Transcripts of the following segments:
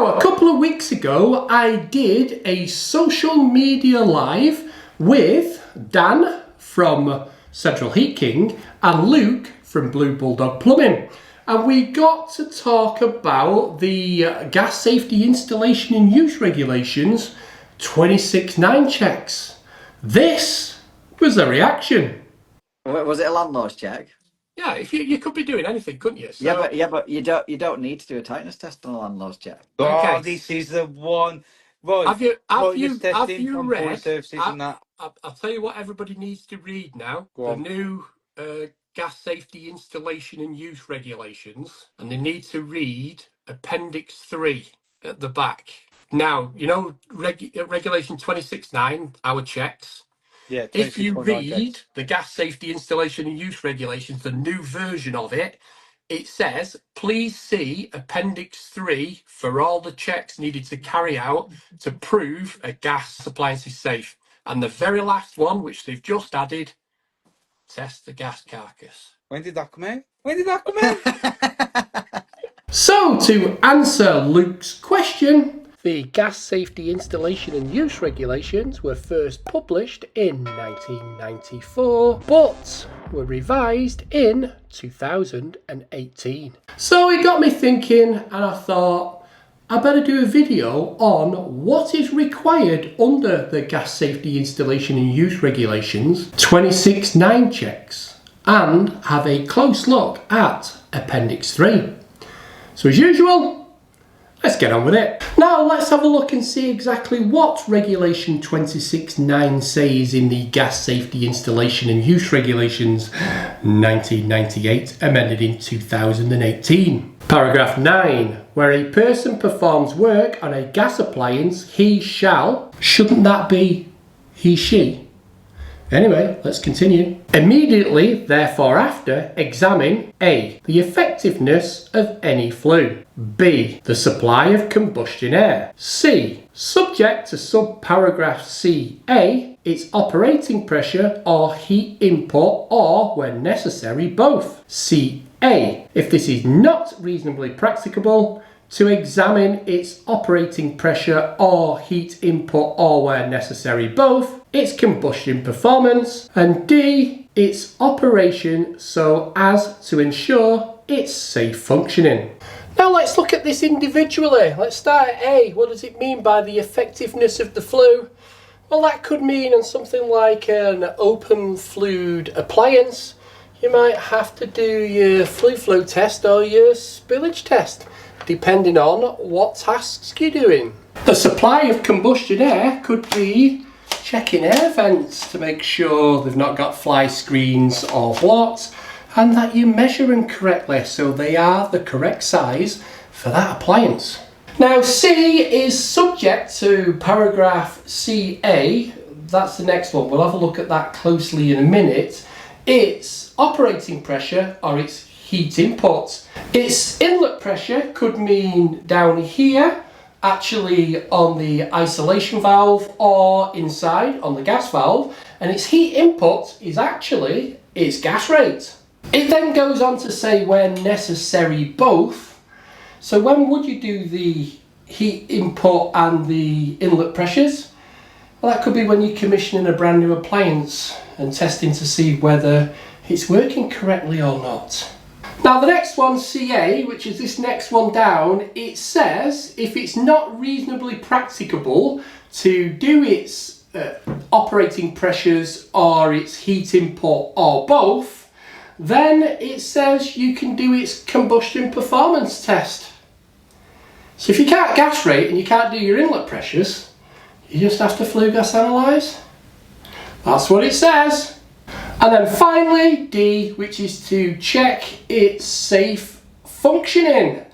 Now, a couple of weeks ago, I did a social media live with Dan from Central Heat King and Luke from Blue Bulldog Plumbing. And we got to talk about the gas safety installation and use regulations 26.9 checks. This was the reaction. Was it a landlord's check? Yeah, if you could be doing anything, couldn't you? So, Yeah, but you don't need to do a tightness test on a landlord's check. Oh, this is the one. Right. Have you read? That. I'll tell you what everybody needs to read now. The new gas safety installation and use regulations, and they need to read Appendix 3 at the back. Now, you know, Regulation 26.9, our checks. Yeah. If you read the gas safety installation and use regulations, the new version of it, it says, please see Appendix 3 for all the checks needed to carry out to prove a gas appliance is safe. And the very last one, which they've just added, test the gas carcass. When did that come out? So, to answer Luke's question, the gas safety installation and use regulations were first published in 1994, but were revised in 2018. So it got me thinking, and I thought I better do a video on what is required under the gas safety installation and use regulations 26.9 checks, and have a close look at Appendix 3. So as usual, let's get on with it. Now let's have a look and see exactly what Regulation 26.9 says in the Gas Safety Installation and Use Regulations 1998, amended in 2018. Paragraph 9, where a person performs work on a gas appliance, he shall, shouldn't that be he, she? Anyway, let's continue. Immediately, therefore after, examine A. The effectiveness of any flue. B. The supply of combustion air. C. Subject to subparagraph C.A. its operating pressure or heat input, or, when necessary, both. C.A. If this is not reasonably practicable, to examine its operating pressure or heat input, or where necessary both, its combustion performance, and D, its operation so as to ensure its safe functioning. Now let's look at this individually. Let's start at A. What does it mean by the effectiveness of the flue? Well, that could mean on something like an open flued appliance, you might have to do your flue flow test or your spillage test, depending on what tasks you're doing. The supply of combustion air could be checking air vents to make sure they've not got fly screens or blocks, and that you measure them correctly so they are the correct size for that appliance. Now C is subject to paragraph CA, that's the next one, we'll have a look at that closely in a minute. Its operating pressure or its heat input. Its inlet pressure could mean down here, actually on the isolation valve, or inside on the gas valve, and its heat input is actually its gas rate. It then goes on to say where necessary both. So when would you do the heat input and the inlet pressures? Well, that could be when you're commissioning a brand new appliance and testing to see whether it's working correctly or not. Now the next one, CA, which is this next one down, it says if it's not reasonably practicable to do its operating pressures or its heat input or both, then it says you can do its combustion performance test. So if you can't gas rate and you can't do your inlet pressures, you just have to flue gas analyse. That's what it says. And then finally, D, which is to check its safe functioning,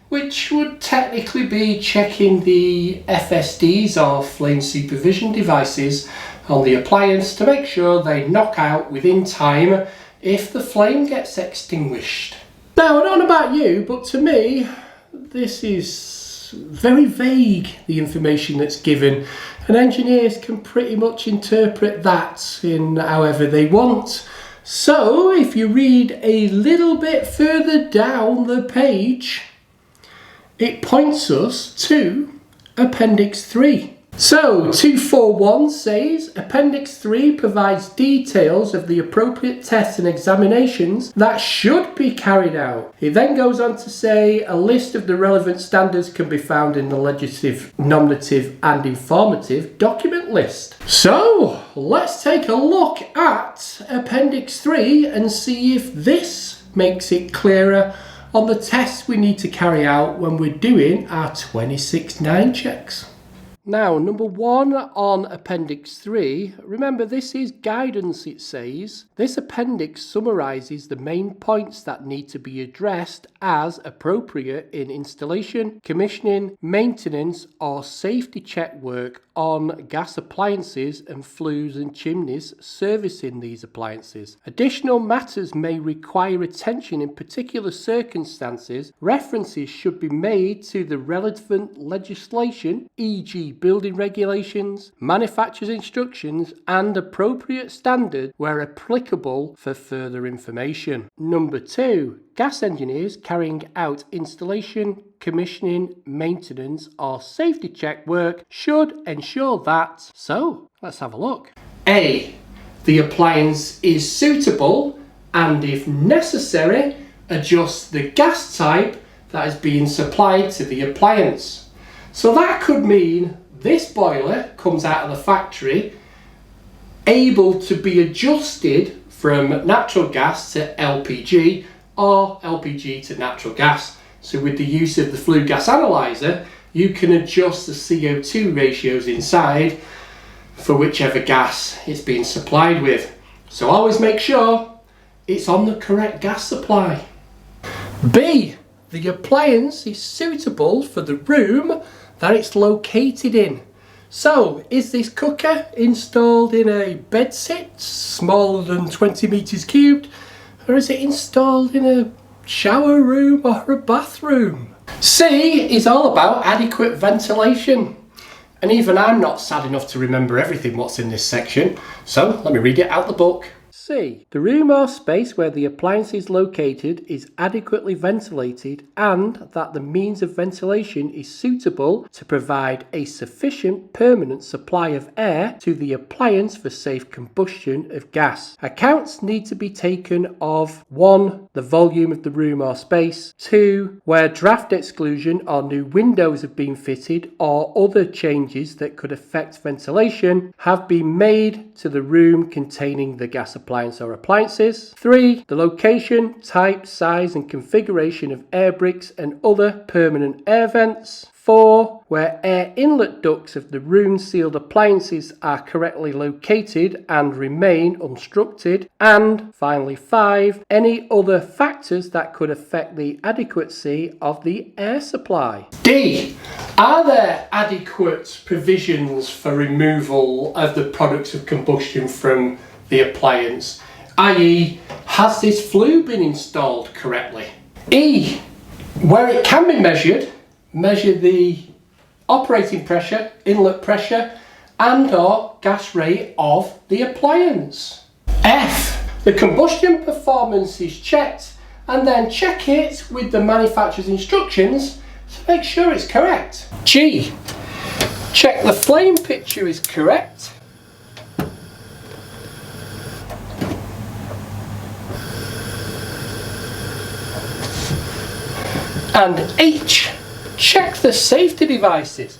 which would technically be checking the FSDs or flame supervision devices on the appliance to make sure they knock out within time if the flame gets extinguished. Now, I don't know about you, but to me, this is very vague, the information that's given, and engineers can pretty much interpret that in however they want. So if you read a little bit further down the page, it points us to Appendix 3. So 241 says Appendix 3 provides details of the appropriate tests and examinations that should be carried out. It then goes on to say a list of the relevant standards can be found in the legislative, nominative and informative document list. So let's take a look at Appendix 3 and see if this makes it clearer on the tests we need to carry out when we're doing our 26.9 checks. Now, number 1 on Appendix 3, remember this is guidance, it says. This appendix summarises the main points that need to be addressed as appropriate in installation, commissioning, maintenance or safety check work on gas appliances and flues and chimneys servicing these appliances. Additional matters may require attention in particular circumstances. References should be made to the relevant legislation, e.g. building regulations, manufacturer's instructions and appropriate standards where applicable for further information. Number 2. Gas engineers carrying out installation, commissioning, maintenance or safety check work should ensure that. So, let's have a look. A. The appliance is suitable and if necessary, adjust the gas type that is being supplied to the appliance. So that could mean this boiler comes out of the factory able to be adjusted from natural gas to LPG or LPG to natural gas. So with the use of the flue gas analyzer, you can adjust the CO2 ratios inside for whichever gas it's being supplied with. So always make sure it's on the correct gas supply. B. The appliance is suitable for the room that it's located in. So, is this cooker installed in a bedsit smaller than 20 meters cubed, or is it installed in a shower room or a bathroom? C is all about adequate ventilation. And even I'm not sad enough to remember everything what's in this section, so let me read it out the book. C. The room or space where the appliance is located is adequately ventilated and that the means of ventilation is suitable to provide a sufficient permanent supply of air to the appliance for safe combustion of gas. Accounts need to be taken of 1. The volume of the room or space, 2. Where draft exclusion or new windows have been fitted or other changes that could affect ventilation have been made to the room containing the gas appliance or appliances. 3. The location, type, size and configuration of air bricks and other permanent air vents. 4. Where air inlet ducts of the room sealed appliances are correctly located and remain unobstructed. And finally 5. Any other factors that could affect the adequacy of the air supply. D. Are there adequate provisions for removal of the products of combustion from the appliance, i.e. has this flue been installed correctly? E. Where it can be measured, measure the operating pressure, inlet pressure and or gas rate of the appliance. F. The combustion performance is checked and then check it with the manufacturer's instructions to make sure it's correct. G. Check the flame picture is correct. And H. Check the safety devices.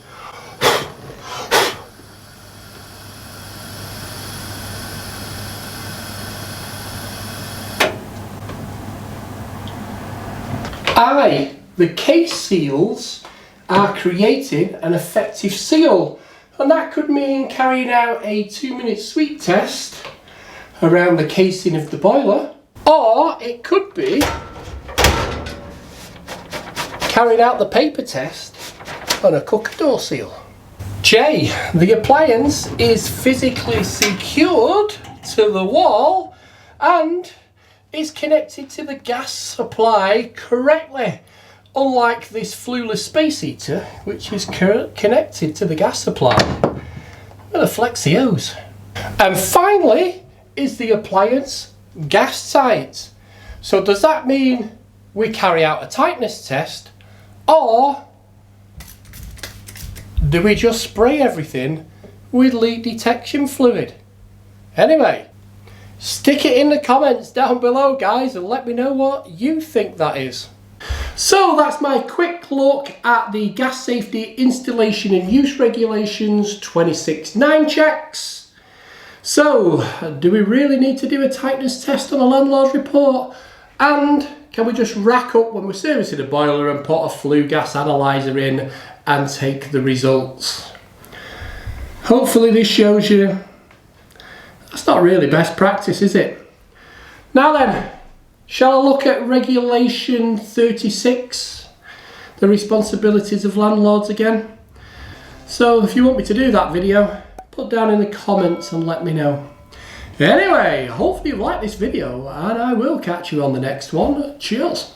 I. The case seals are creating an effective seal, and that could mean carrying out a 2-minute sweep test around the casing of the boiler, or it could be carrying out the paper test on a cooker door seal. J. The appliance is physically secured to the wall and is connected to the gas supply correctly, unlike this flueless space heater which is connected to the gas supply with a flexi hose. And finally is the appliance gas tight. So does that mean we carry out a tightness test, or do we just spray everything with leak detection fluid? Anyway, stick it in the comments down below, guys, and let me know what you think that is. So that's my quick look at the Gas Safety Installation and Use Regulations 26.9 checks. So, do we really need to do a tightness test on a landlord's report? And can we just rack up when we're servicing a boiler and put a flue gas analyzer in and take the results? Hopefully this shows you that's not really best practice, is it? Now then, shall I look at Regulation 36, the responsibilities of landlords again? So if you want me to do that video, put down in the comments and let me know. Anyway, hopefully you like this video and I will catch you on the next one. Cheers!